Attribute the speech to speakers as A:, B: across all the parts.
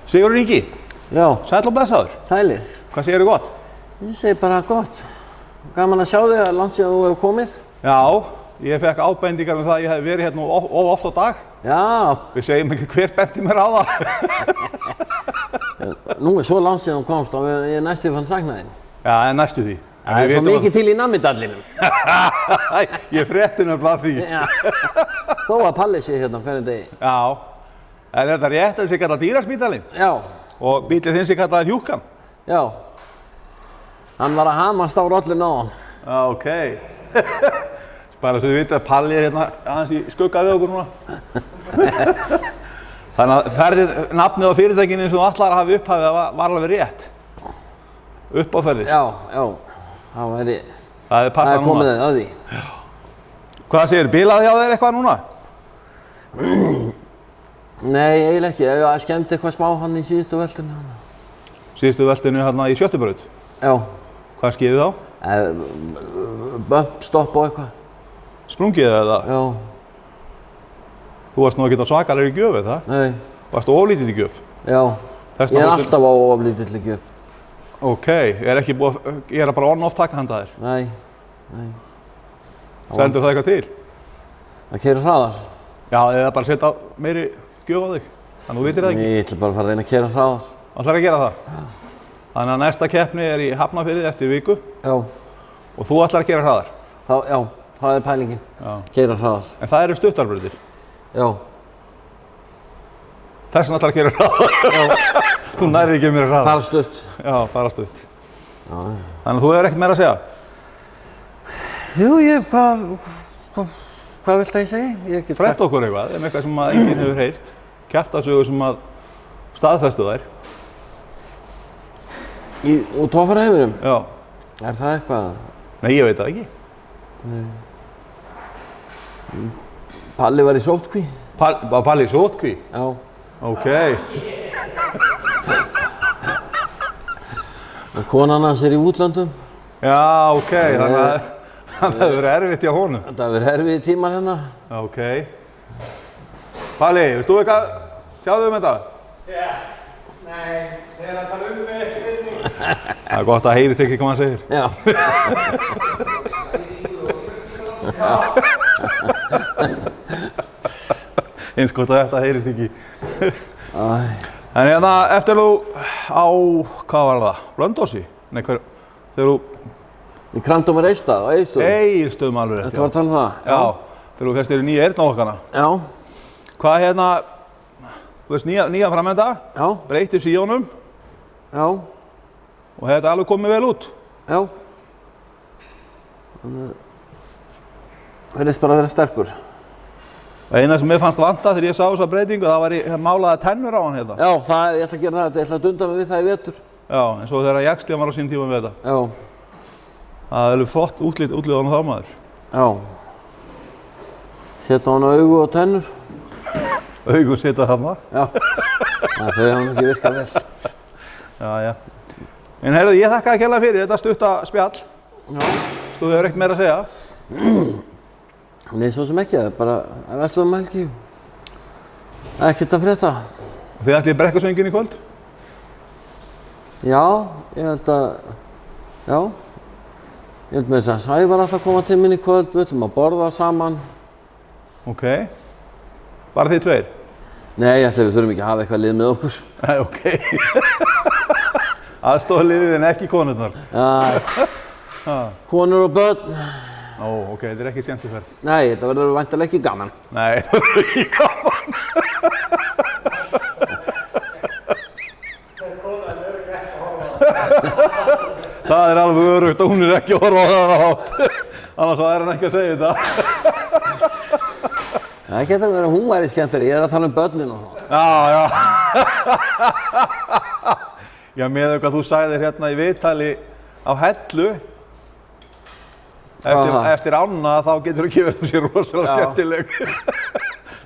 A: Sigurður Ingi,
B: Já,
A: sæll og blessaður.
B: sælir.
A: Hvað segirðu gott?
B: Ég segi bara gott. Gaman að sjá þig að langt síðan þú hefur komið.
A: Já, ég fekk ábendingar það að ég hef verið hérna of oft á dag.
B: Já.
A: Við segjum ekki hver benti mér á það.
B: Nú er svo langt síðan þú komst og ég næstu fann sakna þín.
A: Já, en næstu því.
B: Það er svo mikið til í namidallinum.
A: Ég frétti nefnilega því.
B: Já. Þó að Palli sé hérna hverjum degi.
A: Já, en er þetta rétt að þessi kallað dýraspítalinn?
B: Já.
A: Og bíllinn þinn sem kallaði Hjúkan?
B: Já. Hann var að hamast á rollinu á hann.
A: Já, ok. Bara svo þið vitið að Palli er hérna aðeins í skugga við okkur núna. Þannig að nafnið á fyrirtækinu eins og þú ætlar að hafa upphafið var alveg rétt. Uppáferðir.
B: Já, já. Það er komið að því.
A: Hvað segir, bilaði hjá þér eitthvað núna?
B: Nei, eiginlega ekki. Ég skemmti eitthvað smá hann í síðustu veltinu.
A: Síðustu veltinu hérna í Sjöttubraut?
B: Já.
A: Hvað skeiði þá?
B: Bump, stopp og eitthvað.
A: Sprungið eða?
B: Já.
A: Þú varst nú ekki á svakalegri gjöf, eða?
B: Nei.
A: Varstu oflítið í gjöf?
B: Já. Ég er alltaf á oflítið í gjöf.
A: Ok, ég er bara on-off taka handa þér?
B: Nei, nei.
A: Stendur það eitthvað til?
B: Það keyra hraðar.
A: Já, eða bara setja meiri gjöf á þig. Þannig að þú vitir það ekki?
B: Ég ætla bara að fara að reyna að keyra hraðar.
A: Ætlar að gera það? Já. Þannig að næsta keppni er í Hafnarfirði eftir viku.
B: Já.
A: Og þú ætlar að keyra hraðar?
B: Já, það er pælingin. Já. Keyra hraðar.
A: En það eru stuttarbrautir?
B: Já.
A: Þess vegna ætlar að keyra hraðar? Já. Þú nærði ekki mér hraðar?
B: Fara stutt.
A: Já, fara stutt. Já. Þannig að þú hefur ekkert meira að segja?
B: Jú, hvað vilt að ég segja?
A: Frett okkur eitthvað, eitthvað sem enginn hefur heyrt. Kjaftasögur sem að staðfestu þær.
B: Úr tófaraheiminum?
A: Já.
B: Er það eitthvað?
A: Nei, ég veit það ekki.
B: Nei. Palli var í sótkví.
A: Var Palli í sótkví?
B: Já.
A: Ok.
B: Og konan hans er í útlöndum.
A: Já, ok. Þannig að það hefur verið erfitt hjá honum.
B: Það hefur verið erfitt tímar hérna.
A: Ok. Palli, vilt þú eitthvað tjáðu þetta?
C: Já. Nei, þeir að tala mig ekki við mig.
A: Það er gott að heyrið ekki hvað hann segir.
B: Já.
A: Eins gott að þetta heyrist ekki. En hérna, eftir þú á, hvað var það? Blönduósi? Nei, þegar þú...
B: Í Kramdómar Eystað á Egilsstöðum.
A: Egilsstöðum alveg rétt, já.
B: Þetta var að tala um það?
A: Já. Þegar þú fyrst í nýja eyrnaokkana.
B: Já.
A: Hvað hérna, þú veist nýja framenda?
B: Já.
A: Breytir síjónum?
B: Já.
A: Og þetta alveg komið vel út?
B: Já. Þannig... Það verðist bara að vera sterkur.
A: Eina sem mér fannst vanta þegar ég sá þessa breytingu, það var ég málaði tennur á hann hérna.
B: Já, ég ætla að gera það, ég ætla að dunda mig við það í vetur.
A: Já, en svo þegar Jaxlíðan var á sín tíma með þetta.
B: Já. Það
A: er alveg flott útlið á hann þá maður.
B: Já. Setja hann augu og tennur.
A: Augu setja þarna?
B: Já. Þau hafa ekki virkað vel.
A: Já, já. En heyrðu, ég þakka kærlega fyrir þetta stutta spjall. Já. Þú hefur ekkert meira að segja?
B: Nei, svo sem ekki, það er bara að vesla um helgi. Ekkert að frétta.
A: Þið ætlið í brekkusöngin í kvöld?
B: Já, ég held að, já. Ég held með þess að Sævar alltaf koma til mín í kvöld, við ætlum að borða saman.
A: Ok. Bara þið tveir?
B: Nei, ég ætla við þurfum ekki að hafa eitthvað lið með okkur.
A: Nei, ok. Aðstofliðið en ekki konurnar.
B: Já, konur og börn.
A: Ó, ok, þetta er ekki skemmtiferð.
B: Nei, þetta verður væntanlega ekki gaman.
A: Nei, þetta verður ekki gaman. Það er alveg örugt að hún er ekki að horfa á það átt. Annars er hann ekki að segja þetta.
B: Það getur verið að hún væri skemmtileg, ég er að tala um börnin og svona.
A: Já, já. Já, með hvað þú sagðir hérna í viðtali á Hellu. Eftir ána þá getur þú ekki verið sér rosalega skemmtileg.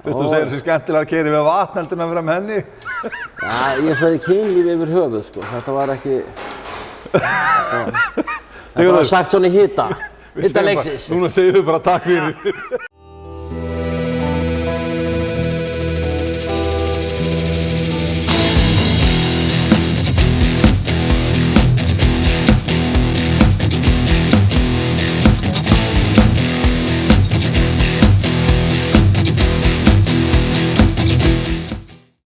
A: Þú segir þessi skemmtilega að keyra við vatn heldur en að vera með henni.
B: Já, ég sagði kynlíf yfir höfuð sko, þetta var ekki... Þetta var sagt svona í hita leiksins.
A: Núna segir þú bara takk fyrir.